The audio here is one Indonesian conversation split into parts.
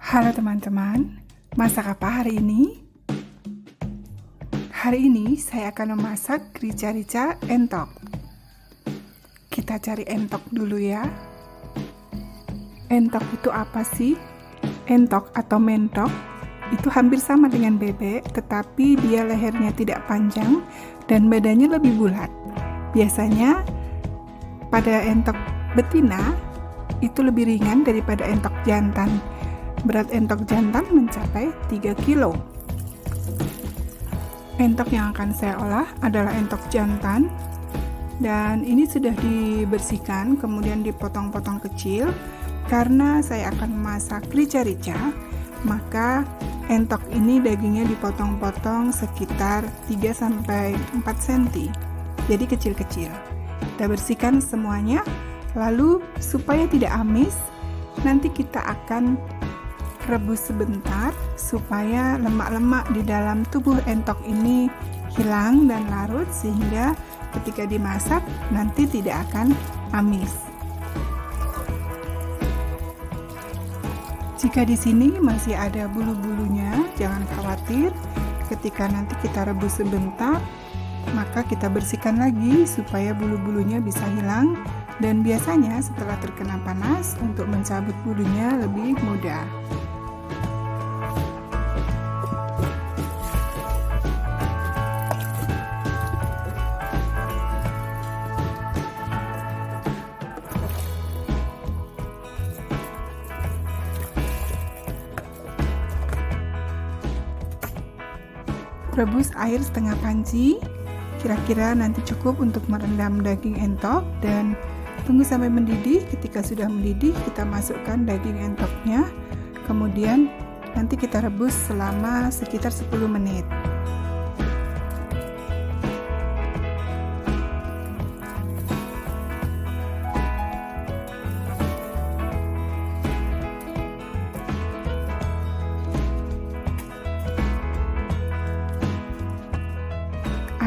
Halo teman-teman, masak apa hari ini? Hari ini saya akan memasak rica-rica entok. Kita cari entok dulu ya. Entok itu apa sih? Entok atau mentok itu hampir sama dengan bebek, tetapi dia lehernya tidak panjang dan badannya lebih bulat. Biasanya pada entok betina itu lebih ringan daripada entok jantan. Berat entok jantan mencapai 3 kilo. Entok yang akan saya olah adalah entok jantan, dan ini sudah dibersihkan kemudian dipotong-potong kecil. Karena saya akan memasak rica-rica, maka entok ini dagingnya dipotong-potong sekitar 3-4 cm, jadi kecil-kecil. Kita bersihkan semuanya, lalu supaya tidak amis, nanti kita akan rebus sebentar supaya lemak-lemak di dalam tubuh entok ini hilang dan larut, sehingga ketika dimasak nanti tidak akan amis. Jika di sini masih ada bulu-bulunya, jangan khawatir. Ketika nanti kita rebus sebentar, maka kita bersihkan lagi supaya bulu-bulunya bisa hilang, dan biasanya setelah terkena panas untuk mencabut bulunya lebih mudah. Rebus air setengah panci, kira-kira nanti cukup untuk merendam daging entok, dan tunggu sampai mendidih. Ketika sudah mendidih, kita masukkan daging entoknya, kemudian nanti kita rebus selama sekitar 10 menit.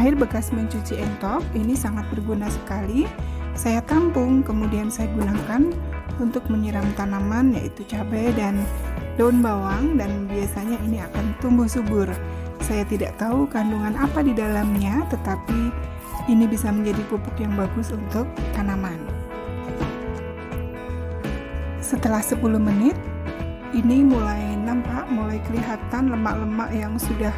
Air bekas mencuci entok ini sangat berguna sekali. Saya tampung, kemudian saya gunakan untuk menyiram tanaman, yaitu cabai dan daun bawang, dan biasanya ini akan tumbuh subur. Saya tidak tahu kandungan apa di dalamnya, tetapi ini bisa menjadi pupuk yang bagus untuk tanaman. Setelah 10 menit, ini mulai nampak, mulai kelihatan lemak-lemak yang sudah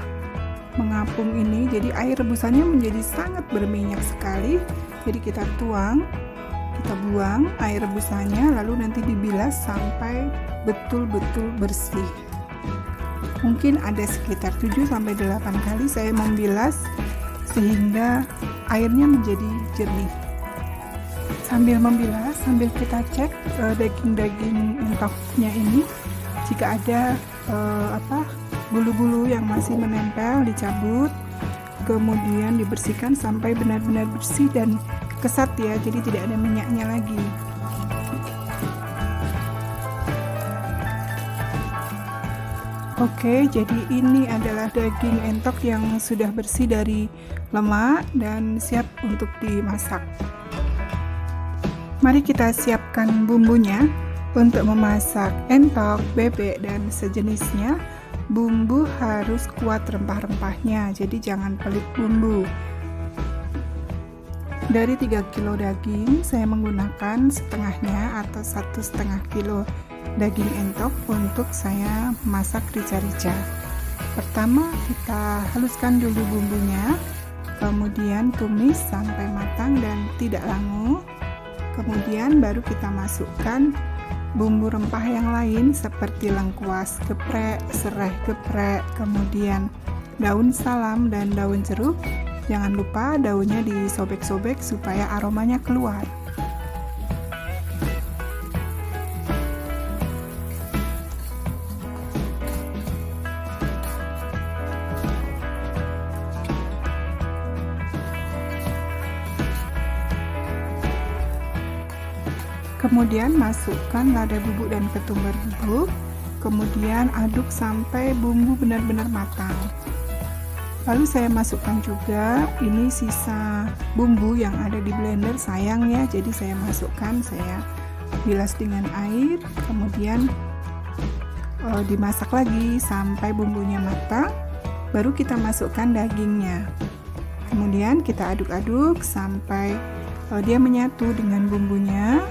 mengapung ini. Jadi air rebusannya menjadi sangat berminyak sekali. Jadi kita tuang, kita buang air rebusannya, lalu nanti dibilas sampai betul-betul bersih. Mungkin ada sekitar 7-8 kali saya membilas sehingga airnya menjadi jernih. Sambil membilas, sambil kita cek daging-daging entoknya ini, jika ada bulu-bulu yang masih menempel, dicabut, kemudian dibersihkan sampai benar-benar bersih dan kesat ya, jadi tidak ada minyaknya lagi. Oke, jadi ini adalah daging entok yang sudah bersih dari lemak dan siap untuk dimasak. Mari kita siapkan bumbunya. Untuk memasak entok, bebek, dan sejenisnya, bumbu harus kuat rempah-rempahnya, jadi jangan pelit bumbu. Dari 3 kilo daging, saya menggunakan setengahnya atau 1,5 kilo daging entok untuk saya masak rica-rica. Pertama, kita haluskan dulu bumbunya, kemudian tumis sampai matang dan tidak langu. Kemudian baru kita masukkan bumbu rempah yang lain seperti lengkuas geprek, serai geprek, kemudian daun salam dan daun jeruk. Jangan lupa daunnya disobek-sobek supaya aromanya keluar. Kemudian masukkan lada bubuk dan ketumbar bubuk, kemudian aduk sampai bumbu benar-benar matang. Lalu saya masukkan juga ini sisa bumbu yang ada di blender, sayang ya, jadi saya masukkan, saya bilas dengan air, kemudian dimasak lagi sampai bumbunya matang, baru kita masukkan dagingnya. Kemudian kita aduk-aduk sampai dia menyatu dengan bumbunya.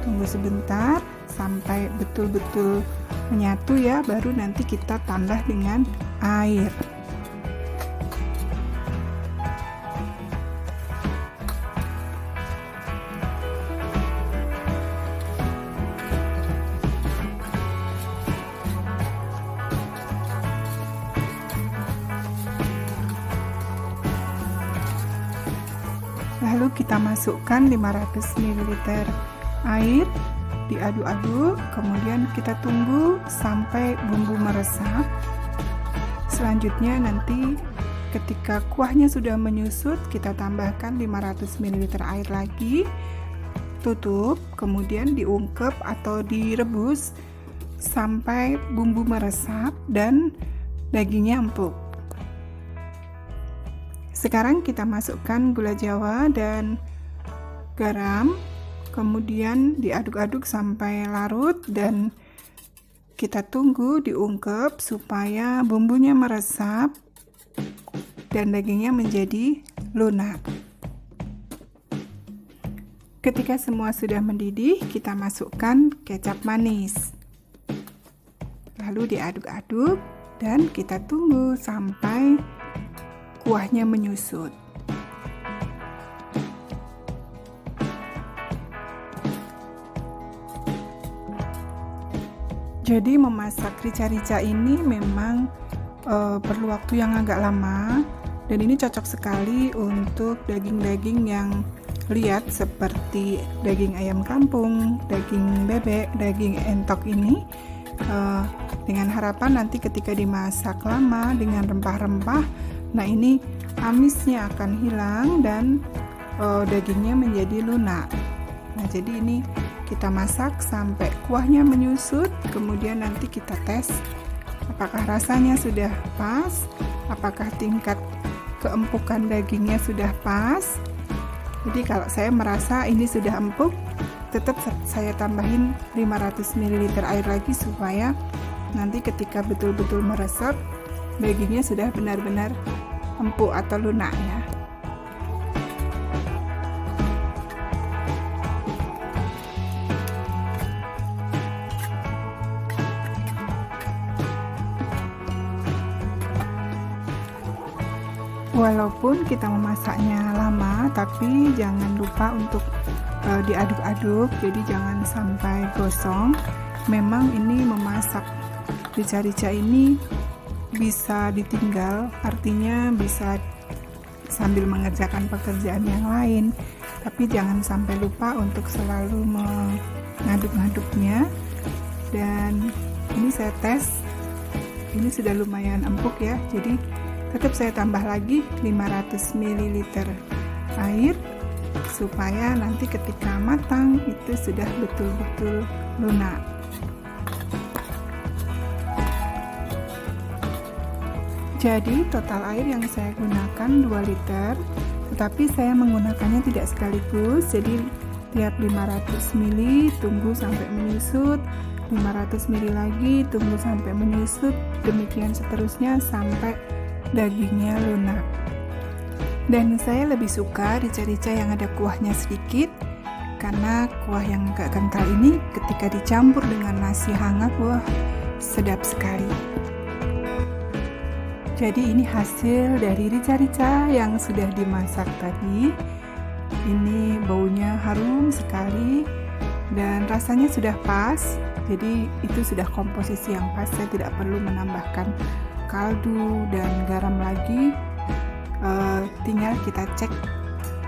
Tunggu sebentar sampai betul-betul menyatu ya, baru nanti kita tambah dengan air. Lalu kita masukkan 500 ml air, diaduk-aduk, kemudian kita tunggu sampai bumbu meresap. Selanjutnya nanti ketika kuahnya sudah menyusut, kita tambahkan 500 ml air lagi, tutup, kemudian diungkep atau direbus sampai bumbu meresap dan dagingnya empuk. Sekarang kita masukkan gula jawa dan garam, kemudian diaduk-aduk sampai larut dan kita tunggu diungkep supaya bumbunya meresap dan dagingnya menjadi lunak. Ketika semua sudah mendidih, kita masukkan kecap manis. Lalu diaduk-aduk dan kita tunggu sampai kuahnya menyusut. Jadi memasak rica-rica ini memang perlu waktu yang agak lama, dan ini cocok sekali untuk daging-daging yang liat seperti daging ayam kampung, daging bebek, daging entok ini, dengan harapan nanti ketika dimasak lama dengan rempah-rempah, nah ini amisnya akan hilang dan dagingnya menjadi lunak. Nah jadi ini kita masak sampai kuahnya menyusut, kemudian nanti kita tes apakah rasanya sudah pas, apakah tingkat keempukan dagingnya sudah pas. Jadi kalau saya merasa ini sudah empuk, tetap saya tambahin 500 ml air lagi supaya nanti ketika betul-betul meresap, dagingnya sudah benar-benar empuk atau lunak ya. Walaupun kita memasaknya lama, tapi jangan lupa untuk diaduk-aduk, jadi jangan sampai gosong. Memang ini memasak rica-rica ini bisa ditinggal, artinya bisa sambil mengerjakan pekerjaan yang lain, tapi jangan sampai lupa untuk selalu mengaduk-aduknya. Dan ini saya tes, ini sudah lumayan empuk ya, jadi tetap saya tambah lagi 500 ml air supaya nanti ketika matang itu sudah betul-betul lunak. Jadi total air yang saya gunakan 2 liter, tetapi saya menggunakannya tidak sekaligus. Jadi tiap 500 ml tunggu sampai menyusut, 500 ml lagi tunggu sampai menyusut, demikian seterusnya sampai dagingnya lunak. Dan saya lebih suka rica-rica yang ada kuahnya sedikit, karena kuah yang agak kental ini ketika dicampur dengan nasi hangat, wah sedap sekali. Jadi ini hasil dari rica-rica yang sudah dimasak tadi. Ini baunya harum sekali dan rasanya sudah pas. Jadi itu sudah komposisi yang pas, saya tidak perlu menambahkan kaldu dan garam lagi. Tinggal kita cek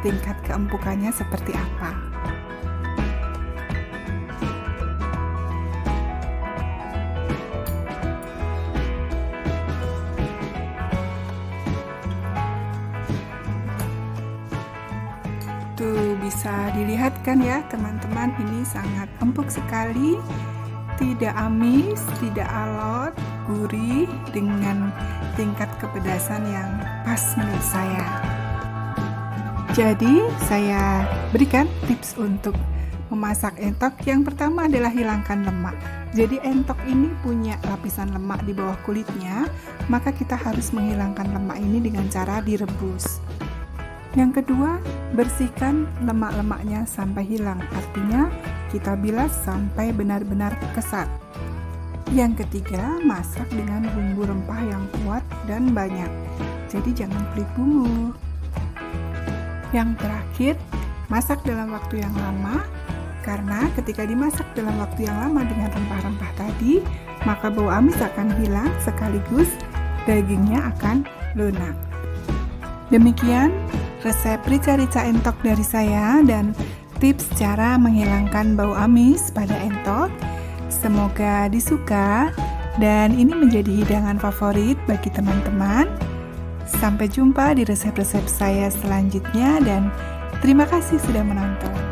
tingkat keempukannya seperti apa. Tuh bisa dilihat kan ya teman-teman, ini sangat empuk sekali, tidak amis, tidak alot, gurih dengan tingkat kepedasan yang pas menurut saya. Jadi saya berikan tips untuk memasak entok. Yang pertama adalah hilangkan lemak. Jadi entok ini punya lapisan lemak di bawah kulitnya, maka kita harus menghilangkan lemak ini dengan cara direbus. Yang kedua, bersihkan lemak-lemaknya sampai hilang, artinya kita bilas sampai benar-benar kesat. Yang ketiga, masak dengan bumbu rempah yang kuat dan banyak, jadi jangan pelit bumbu. Yang terakhir, masak dalam waktu yang lama, karena ketika dimasak dalam waktu yang lama dengan rempah-rempah tadi, maka bau amis akan hilang sekaligus dagingnya akan lunak. Demikian resep rica-rica entok dari saya dan tips cara menghilangkan bau amis pada entok. Semoga disuka dan ini menjadi hidangan favorit bagi teman-teman. Sampai jumpa di resep-resep saya selanjutnya dan terima kasih sudah menonton.